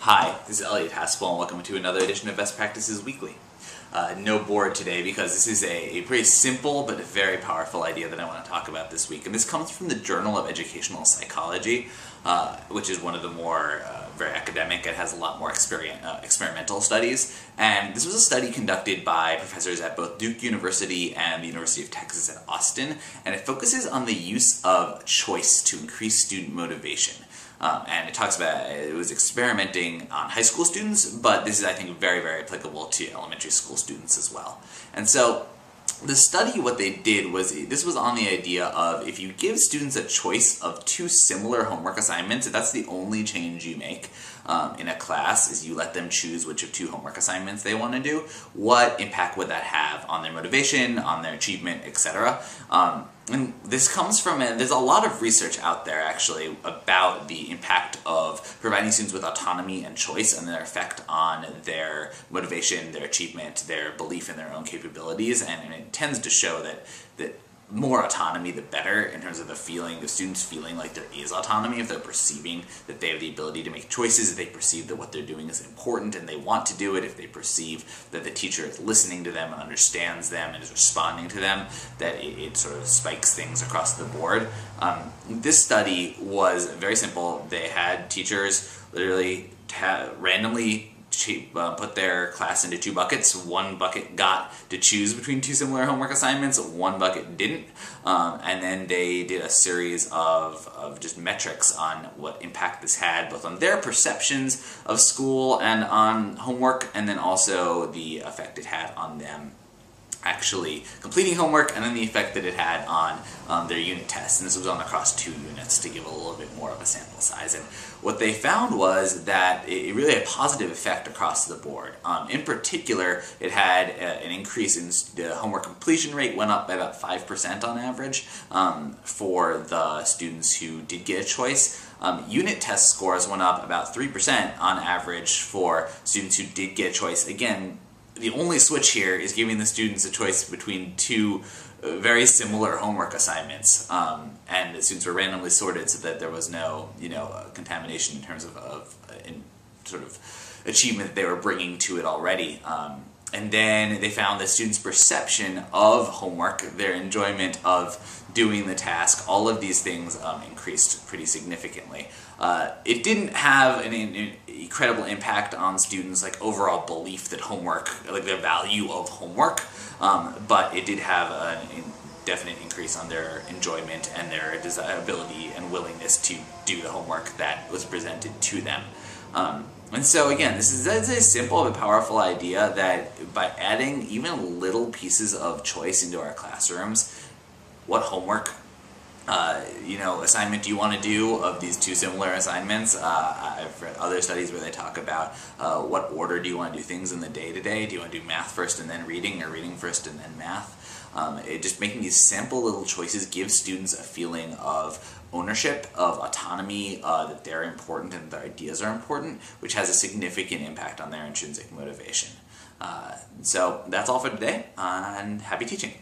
Hi, this is Elliot Haspel and welcome to another edition of Best Practices Weekly. No board today because this is a pretty simple but very powerful idea that I want to talk about this week. And this comes from the Journal of Educational Psychology, which is one of the more very academic and has a lot more experimental studies. And this was a study conducted by professors at both Duke University and the University of Texas at Austin, and it focuses on the use of choice to increase student motivation. And it talks about, it was experimenting on high school students, but this is, I think, very, very applicable to elementary school students as well. And so, the study, what they did was, this was on the idea of if you give students a choice of two similar homework assignments, if that's the only change you make in a class, is you let them choose which of two homework assignments they want to do, what impact would that have on their motivation, on their achievement, etc. And this comes from, there's a lot of research out there actually about the impact of providing students with autonomy and choice and their effect on their motivation, their achievement, their belief in their own capabilities, and it tends to show that more autonomy the better in terms of the students feeling like there is autonomy, if they're perceiving that they have the ability to make choices, if they perceive that what they're doing is important and they want to do it, if they perceive that the teacher is listening to them and understands them and is responding to them, that it sort of spikes things across the board. This study was very simple. They had teachers literally randomly put their class into two buckets. One bucket got to choose between two similar homework assignments, one bucket didn't, and then they did a series of just metrics on what impact this had, both on their perceptions of school and on homework, and then also the effect it had on them actually completing homework, and then the effect that it had on their unit tests. And this was on across 2 units to give a little bit more of a sample size. And what they found was that it really had a positive effect across the board. In particular, it had an increase in the homework completion rate, went up by about 5% on average for the students who did get a choice. Unit test scores went up about 3% on average for students who did get a choice. Again, the only switch here is giving the students a choice between two very similar homework assignments, and the students were randomly sorted so that there was no, contamination in terms of sort of achievement that they were bringing to it already. And then they found that students' perception of homework, their enjoyment of doing the task, all of these things increased pretty significantly. It didn't have an incredible impact on students' overall belief that homework, the value of homework, but it did have a definite increase on their enjoyment and their ability and willingness to do the homework that was presented to them. And so again, this is a simple but powerful idea that by adding even little pieces of choice into our classrooms, what homework assignment do you want to do of these two similar assignments? I've read other studies where they talk about what order do you want to do things in the day-to-day. Do you want to do math first and then reading, or reading first and then math? Just making these simple little choices gives students a feeling of ownership, of autonomy, that they're important and their ideas are important, which has a significant impact on their intrinsic motivation. So that's all for today, and happy teaching.